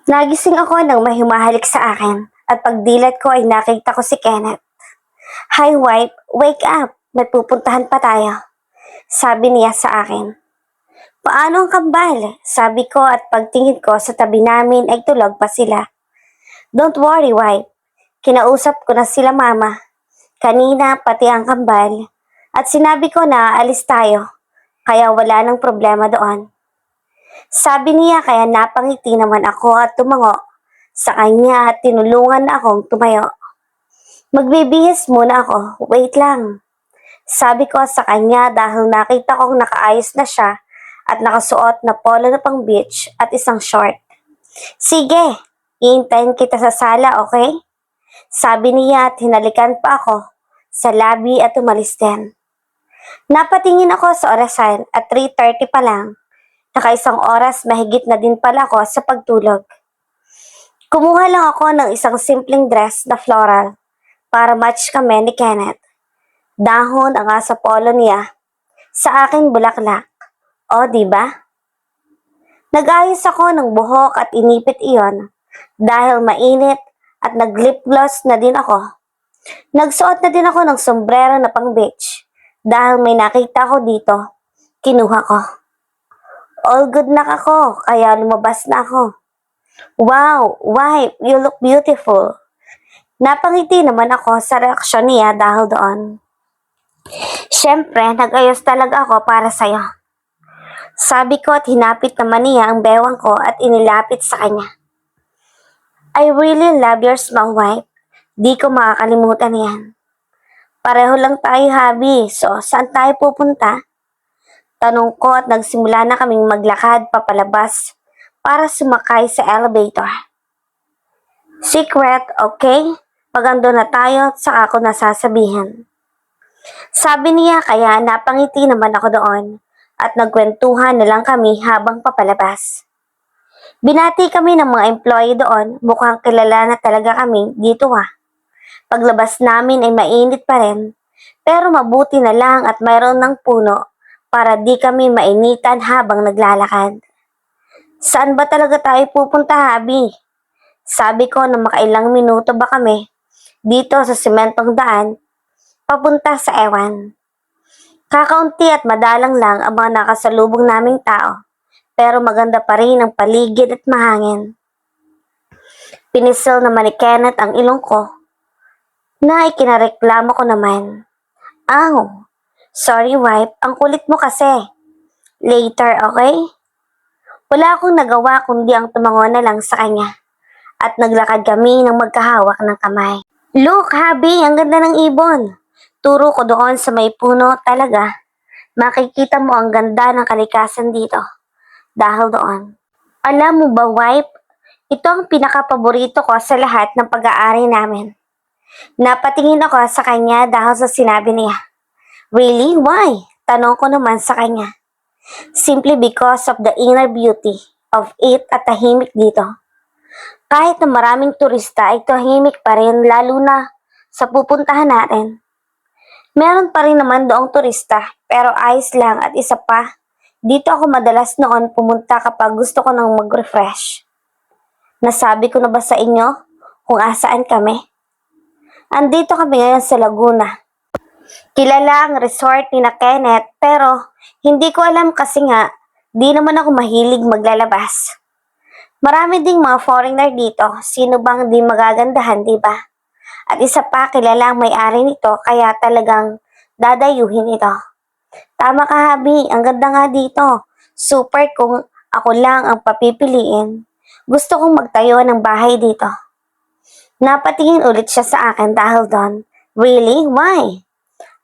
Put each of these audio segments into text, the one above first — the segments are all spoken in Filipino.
Nagising ako nang may humahalik sa akin at pagdilat ko ay nakita ko si Kenneth. Hi wife, wake up! May pupuntahan pa tayo. Sabi niya sa akin. Paano ang kambal? Sabi ko at pagtingin ko sa tabi namin ay tulog pa sila. Don't worry wife, kinausap ko na sila mama. Kanina pati ang kambal at sinabi ko na aalis tayo kaya wala nang problema doon. Sabi niya kaya napangiti naman ako at tumango sa kanya at tinulungan na akong tumayo. Magbibihis muna ako, wait lang. Sabi ko sa kanya dahil nakita kong nakaayos na siya at nakasuot na polo na pang beach at isang short. Sige, iintayin kita sa sala, okay? Sabi niya at hinalikan pa ako sa labi at umalis din. Napatingin ako sa orasan at 3:30 pa lang. Nakaisang oras mahigit na din pala ako sa pagtulog. Kumuha lang ako ng isang simpleng dress na floral para match kami ni Kenneth. Dahon ang asa polo niya. Sa akin bulaklak. O, diba? Nag-ayos ako ng buhok at inipit iyon dahil mainit at nag-lip gloss na din ako. Nagsuot na din ako ng sombrero na pang beach dahil may nakita ko dito. Kinuha ko. All good na ako kaya lumabas na ako. Wow, wife, you look beautiful. Napangiti naman ako sa reaksyon niya dahil doon. Siyempre, nag-ayos talaga ako para sa'yo. Sabi ko at hinapit naman niya ang bewang ko at inilapit sa kanya. I really love your smile, wife. Di ko makakalimutan yan. Pareho lang tayo, habi. So, saan tayo pupunta? Tanong ko at nagsimula na kaming maglakad papalabas para sumakay sa elevator. Secret, okay? Pag ando na tayo, saka ako nasasabihin. Sabi niya kaya napangiti naman ako doon at nagkwentuhan na lang kami habang papalabas. Binati kami ng mga employee doon, mukhang kilala na talaga kami dito Paglabas namin ay mainit pa rin, pero mabuti na lang at mayroon ng puno para di kami mainitan habang naglalakad. Saan ba talaga tayo pupunta, habi? Sabi ko na makailang minuto ba kami dito sa sementong daan papunta sa ewan. Kakaunti at madalang lang ang mga nakasalubong naming tao, pero maganda pa rin ang paligid at mahangin. Pinisil naman ni Kenneth ang ilong ko, na ikinareklamo ko naman. Aw, sorry wife, ang kulit mo kasi. Later, okay? Wala akong nagawa kundi ang tumango na lang sa kanya, at naglakad kami ng magkahawak ng kamay. Look, habi, ang ganda ng ibon. Turo ko doon sa may puno talaga. Makikita mo ang ganda ng kalikasan dito. Dahil doon. Alam mo ba, wife? Ito ang pinaka-paborito ko sa lahat ng pag-aari namin. Napatingin ako sa kanya dahil sa sinabi niya. Really? Why? Tanong ko naman sa kanya. Simply because of the inner beauty of it at tahimik dito. Kahit na maraming turista ay tahimik pa rin lalo na sa pupuntahan natin. Meron pa rin naman doong turista, pero ayos lang at isa pa, dito ako madalas noon pumunta kapag gusto ko nang mag-refresh. Nasabi ko na ba sa inyo kung asaan kami? Andito kami ngayon sa Laguna. Kilala ang resort ni na Kenneth, pero hindi ko alam kasi nga, di naman ako mahilig maglalabas. Marami ding mga foreigner dito, sino bang di magagandahan, di ba? At isa pa, kilala ang may-ari nito kaya talagang dadayuhin ito. Tama ka, habi. Ang ganda nga dito. Super kung ako lang ang papipiliin. Gusto kong magtayo ng bahay dito. Napatingin ulit siya sa akin dahil doon. Really? Why?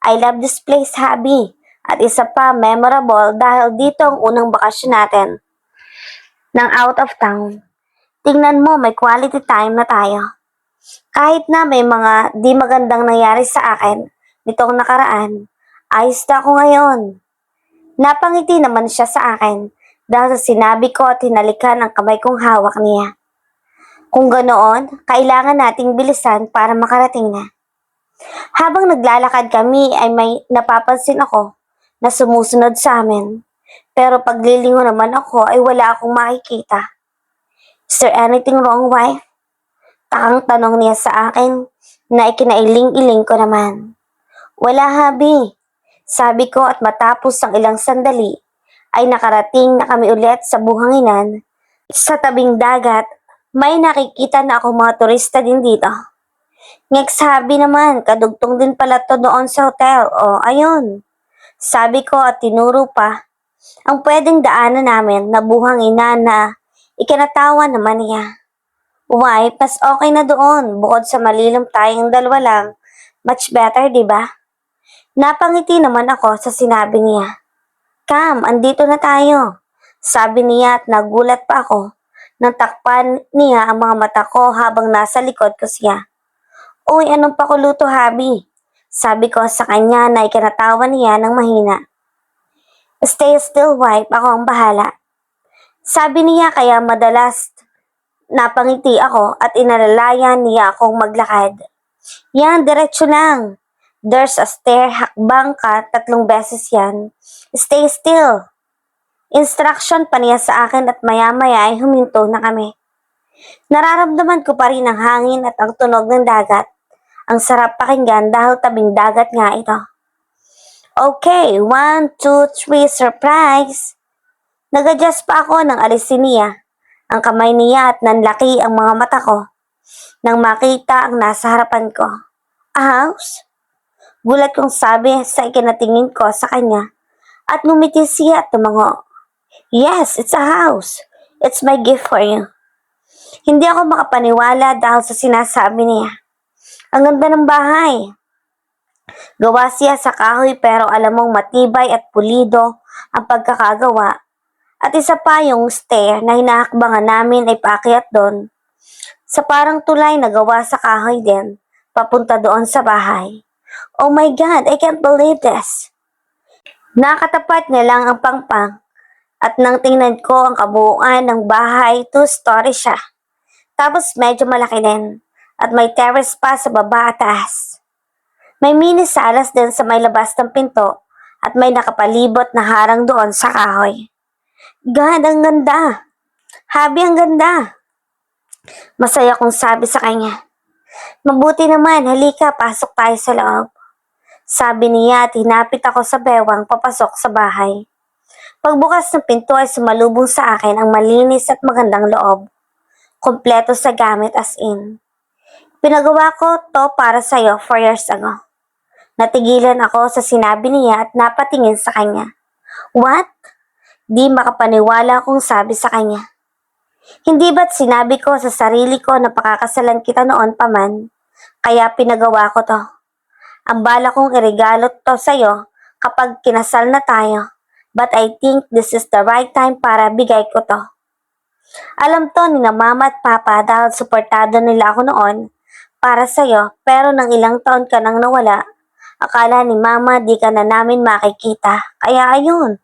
I love this place, habi. At isa pa, memorable dahil dito ang unang bakasyon natin ng out of town. Tingnan mo, may quality time na tayo. Kahit na may mga di magandang nangyari sa akin nitong nakaraan, ayos na ako ngayon. Napangiti naman siya sa akin dahil sa sinabi ko at hinalikan ang kamay kong hawak niya. Kung ganoon, kailangan nating bilisan para makarating na. Habang naglalakad kami ay may napapansin ako na sumusunod sa amin. Pero paglilingon naman ako ay wala akong makikita. Is there anything wrong, wife? Takang tanong niya sa akin na ikinailing-iling ko naman. Wala, habi. Sabi ko at matapos ang ilang sandali ay nakarating na kami ulit sa buhanginan. Sa tabing dagat, may nakikita na ako mga turista din dito. Ngek sabi naman, kadugtong din pala to doon sa hotel. O, ayun. Sabi ko at tinuro pa ang pwedeng daanan namin na buhangin na ikinatawa naman niya. Why, mas okay na doon bukod sa malilim tayong dalawa lang. Much better, di ba? Napangiti naman ako sa sinabi niya. Cam, andito na tayo. Sabi niya at nagulat pa ako nang takpan niya ang mga mata ko habang nasa likod ko siya. Uy, anong pakuluto, habi? Sabi ko sa kanya na ikinatawa niya ng mahina. Stay still, wife. Ako ang bahala. Sabi niya kaya madalas napangiti ako at inalalayan niya akong maglakad. Yan, diretso lang. There's a stair, hakbang ka, 3 beses yan. Stay still. Instruction pa niya sa akin at maya-maya ay huminto na kami. Nararamdaman ko pa rin ang hangin at ang tunog ng dagat. Ang sarap pakinggan dahil tabing dagat nga ito. Okay, 1, 2, 3, surprise! Nag-adjust pa ako nang alisin niya ang kamay niya at nanlaki ang mga mata ko nang makita ang nasa harapan ko. A house? Gulat kong sabi sa ikinatingin ko sa kanya at ngumiti siya at tumango. Yes, it's a house. It's my gift for you. Hindi ako makapaniwala dahil sa sinasabi niya. Ang ganda ng bahay. Gawa siya sa kahoy pero alam mong matibay at pulido ang pagkakagawa. At isa pa yung stair na hinahakbangan namin ay paakyat doon. Sa parang tulay na gawa sa kahoy din, papunta doon sa bahay. Oh my God, I can't believe this. Nakatapat niya lang ang pangpang at nang tingnan ko ang kabuuan ng bahay, 2-story siya. Tapos medyo malaki din at may terrace pa sa baba at taas. May mini salas din sa may labas ng pinto at may nakapalibot na harang doon sa kahoy. God, ang ganda! Habi, ang ganda! Masaya kong sabi sa kanya. Mabuti naman, halika, pasok tayo sa loob. Sabi niya at hinapit ako sa bewang papasok sa bahay. Pagbukas ng pinto ay sumalubong sa akin ang malinis at magandang loob. Kompleto sa gamit as in. Pinagawa ko to para sa'yo 4 years ago. Natigilan ako sa sinabi niya at napatingin sa kanya. What? Di makapaniwala kong sabi sa kanya. Hindi ba't sinabi ko sa sarili ko na pakakasalan kita noon pa man, kaya pinagawa ko to. Ang bala kong iregalo to sa'yo kapag kinasal na tayo, but I think this is the right time para bigay ko to. Alam to ni na mama at papa dahil suportado nila ako noon para sa'yo, pero nang ilang taon ka nang nawala, akala ni mama di ka na namin makikita, kaya ayun.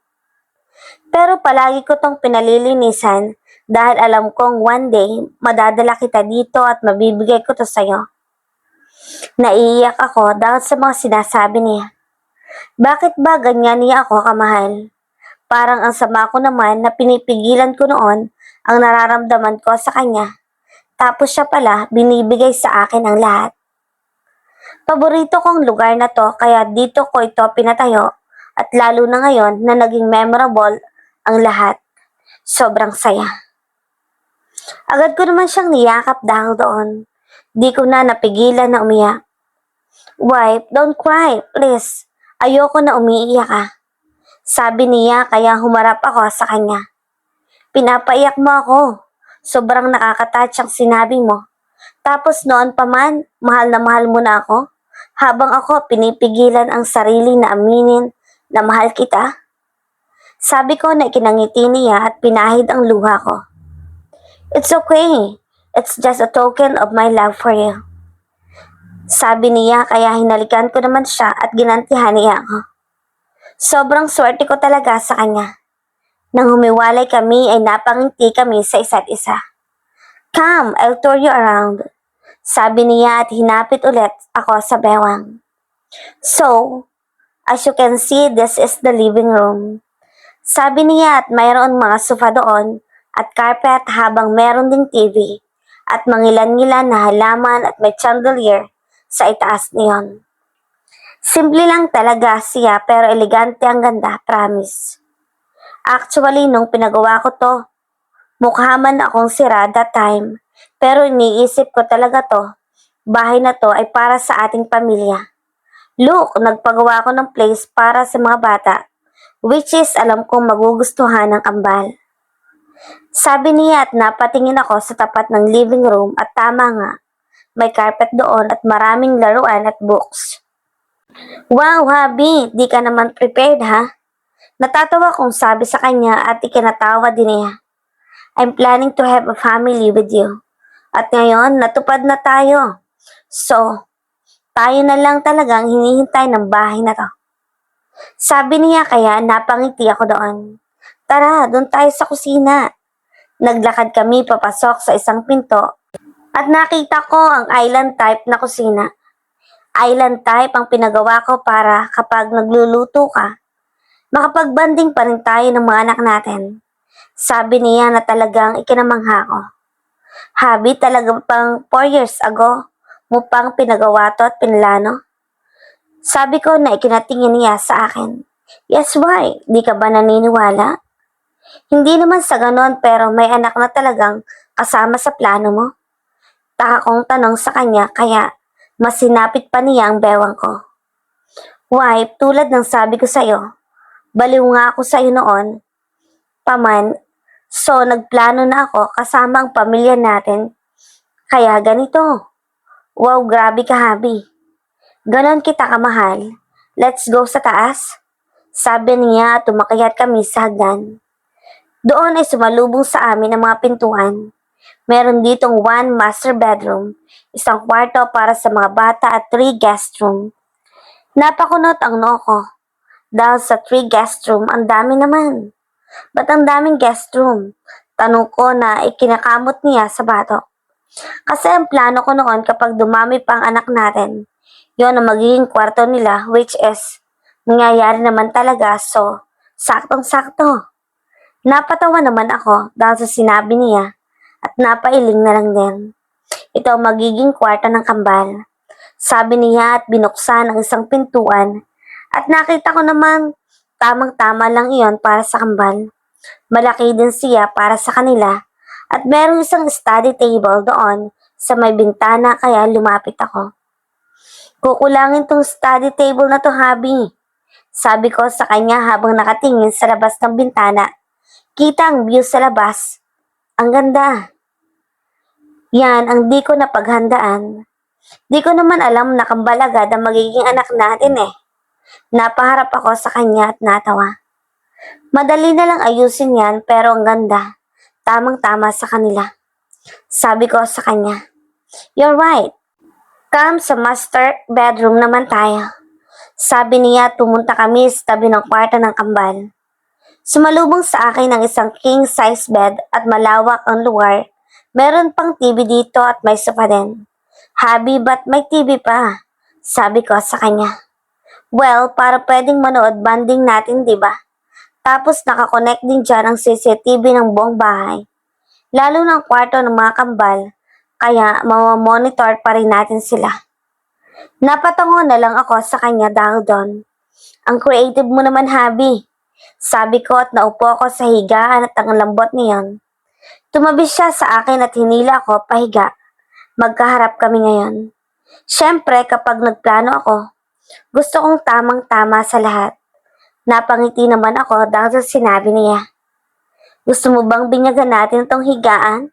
Pero palagi ko tong pinalilinisan dahil alam kong one day madadala kita dito at mabibigay ko to sa'yo. Naiiyak ako dahil sa mga sinasabi niya. Bakit ba ganyan niya ako kamahal? Parang ang sama ko naman na pinipigilan ko noon ang nararamdaman ko sa kanya. Tapos siya pala binibigay sa akin ang lahat. Paborito kong lugar na to kaya dito ko ito pinatayo at lalo na ngayon na naging memorable ang lahat. Sobrang saya. Agad ko naman siyang niyakap dahil doon. Di ko na napigilan na umiyak. Wife, don't cry, please. Ayoko na umiiyak ah. Sabi niya kaya humarap ako sa kanya. Pinapaiyak mo ako. Sobrang nakakatouch ang sinabi mo. Tapos noon pa man, mahal na mahal mo na ako. Habang ako pinipigilan ang sarili na aminin na mahal kita. Sabi ko na ikinangiti niya at pinahid ang luha ko. It's okay. It's just a token of my love for you. Sabi niya kaya hinalikan ko naman siya at ginantihan niya ako. Sobrang swerte ko talaga sa kanya. Nang humiwalay kami ay napangiti kami sa isa't isa. Come, I'll tour you around. Sabi niya at hinapit ulit ako sa bewang. So, as you can see, this is the living room. Sabi niya at mayroon mga sofa doon at carpet habang meron ding TV at mangilan-ngilan na halaman at may chandelier sa itaas niyon. Simple lang talaga siya pero elegante ang ganda, promise. Actually, nung pinagawa ko to, mukha man akong sira that time, pero iniisip ko talaga to, bahay na to ay para sa ating pamilya. Look, nagpagawa ko ng place para sa mga bata, which is alam kong magugustuhan ng kambal. Sabi niya at napatingin ako sa tapat ng living room at tama nga, may carpet doon at maraming laruan at books. Wow, Habi, di ka naman prepared ha? Natatawa kong sabi sa kanya at ikinatawa din niya. I'm planning to have a family with you. At ngayon, natupad na tayo. So, tayo na lang talagang hinihintay ng bahay na to. Sabi niya kaya napangiti ako doon. Tara, doon tayo sa kusina. Naglakad kami papasok sa isang pinto at nakita ko ang island type na kusina. Island type ang pinagawa ko para kapag nagluluto ka, makapagbanding pa rin tayo ng mga anak natin. Sabi niya na talagang ikinamangha ko. Habi, talaga pang 4 years ago mo pang pinagawa to at pinlano? Sabi ko na ikinatingin niya sa akin. Yes, why? Di ka ba naniniwala? Hindi naman sa ganon pero may anak na talagang kasama sa plano mo. Taka kong tanong sa kanya kaya mas sinapit pa niya ang bewang ko. Wife, tulad ng sabi ko sa'yo, baliw nga ako sa'yo noon. Paman, so nagplano na ako kasama ang pamilya natin. Kaya ganito. Wow, grabe ka, Habi. Ganon kita kamahal. Let's go sa taas. Sabi niya at tumakyat kami sa hagdan. Doon ay sumalubong sa amin ang mga pintuan. Meron ditong 1 master bedroom, isang kwarto para sa mga bata at 3 guest room. Napakunot ang noo ko. Dahil sa 3 guest room, ang dami naman. Ba't ang daming guest room? Tanong ko na ikinakamot niya sa bato. Kasi ang plano ko noon kapag dumami pa ang anak natin, yon ang magiging kwarto nila which is nangyayari naman talaga so saktong-sakto. Napatawa naman ako dahil sa sinabi niya at napailing na lang din. Ito ang magiging kwarto ng kambal. Sabi niya at binuksan ang isang pintuan at nakita ko naman tamang-tama lang iyon para sa kambal. Malaki din siya para sa kanila at merong isang study table doon sa may bintana kaya lumapit ako. Kukulangin tong study table na to, Habi. Sabi ko sa kanya habang nakatingin sa labas ng bintana. Kita ang view sa labas. Ang ganda. Yan ang di ko napaghandaan. Di ko naman alam na kambal agad ang magiging anak natin eh. Napaharap ako sa kanya at natawa. Madali na lang ayusin yan pero ang ganda. Tamang-tama sa kanila. Sabi ko sa kanya. You're right. Come sa master bedroom naman tayo. Sabi niya at pumunta kami sa tabi ng kwarto ng kambal. Sumalubong sa akin ang isang king-size bed at malawak ang lugar. Meron pang TV dito at may sofa din. Habi, ba't may TV pa? Sabi ko sa kanya. Well, para pwedeng manood banding natin, di ba? Tapos nakakonect din dyan ang CCTV ng buong bahay. Lalo ng kwarto ng mga kambal, kaya mamamonitor pa rin natin sila. Napatango na lang ako sa kanya dahil doon. Ang creative mo naman, Habi. Sabi ko at naupo ako sa higaan at ang lambot niyan. Tumabi siya sa akin at hinila ako pahiga. Magkaharap kami ngayon. Siyempre kapag nagplano ako, gusto kong tamang-tama sa lahat. Napangiti naman ako dahil sa sinabi niya. Gusto mo bang binyagan natin itong higaan?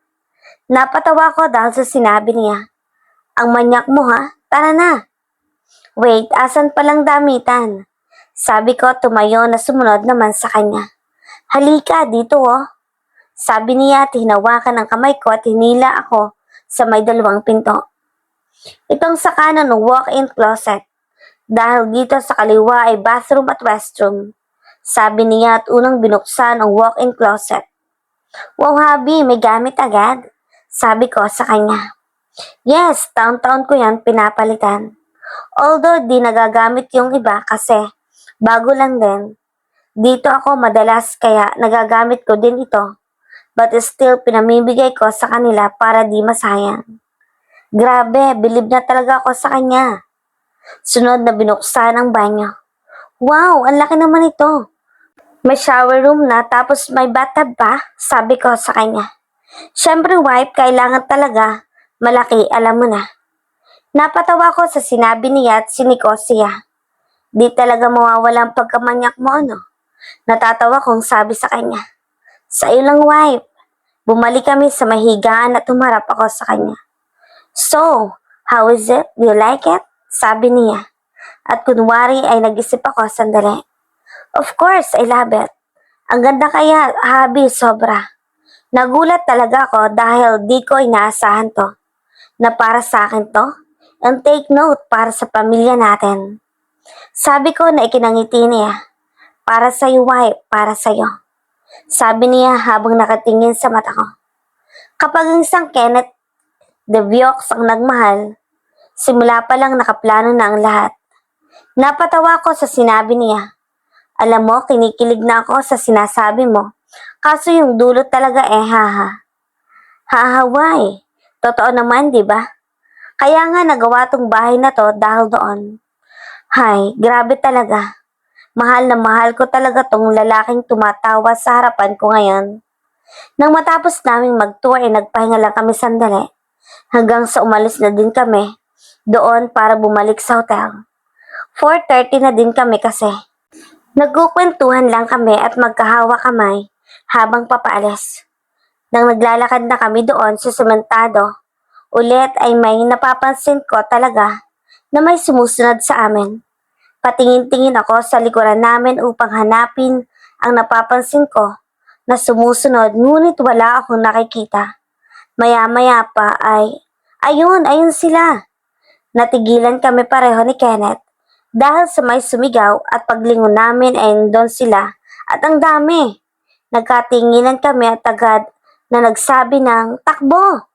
Napatawa ko dahil sa sinabi niya. Ang manyak mo ha? Tara na. Wait, asan palang damitan? Sabi ko tumayo na sumunod naman sa kanya. Halika, dito oh. Sabi niya at hinawakan ang kamay ko at hinila ako sa may 2 pinto. Itong sa kanan ng walk-in closet. Dahil dito sa kaliwa ay bathroom at restroom. Sabi niya at unang binuksan ang walk-in closet. Wow, Habi, may gamit agad. Sabi ko sa kanya. Yes, taon-taon ko yan pinapalitan. Although di nagagamit yung iba kasi bago lang din. Dito ako madalas kaya nagagamit ko din ito. but still pinamimigay ko sa kanila para di masayang. Grabe, bilib na talaga ako sa kanya. Sunod na binuksan ang banyo. Wow, ang laki naman ito. May shower room na tapos may bathtub pa, sabi ko sa kanya. Siyempre wife, kailangan talaga. Malaki, alam mo na. Napatawa ko sa sinabi niya at siniko siya. Di talaga mawawala ang pagkamanyak mo, ano? Natatawa kong sabi sa kanya. Sa iyo lang, wife. Bumalik kami sa mahigaan at humarap ako sa kanya. So, how is it? Do you like it? Sabi niya. At kunwari ay nag-isip ako sandali. Of course, I love it. Ang ganda kaya, habi, sobra. Nagulat talaga ako dahil di ko inaasahan to. Na para sa akin to. And take note para sa pamilya natin. Sabi ko na ikinangiti niya. Para sa'yo, wife, para sa'yo. Sabi niya habang nakatingin sa mata ko. Kapag ang isang Kenneth de Viox ang nagmahal, simula pa lang nakaplano na ang lahat. Napatawa ko sa sinabi niya. Alam mo, kinikilig na ako sa sinasabi mo. Kaso yung dulot talaga haha. Haha, why? Totoo naman, di ba? Kaya nga nagawa tong bahay na to dahil doon. Hay, grabe talaga. Mahal na mahal ko talaga tong lalaking tumatawa sa harapan ko ngayon. Nang matapos naming mag-tour nagpahinga lang kami sandali. Hanggang sa umalis na din kami doon para bumalik sa hotel. 4:30 na din kami kasi. Nagkukwentuhan lang kami at magkahawa kamay habang papaalis. Nang naglalakad na kami doon sa sementado, ulit ay may napapansin ko talaga na may sumusunod sa amin. Patingin-tingin ako sa likuran namin upang hanapin ang napapansin ko na sumusunod ngunit wala akong nakikita. Maya-maya pa ayun sila. Natigilan kami pareho ni Kenneth dahil sa may sumigaw at paglingon namin ay doon sila at ang dami. Nagkatinginan kami at agad na nagsabi ng takbo.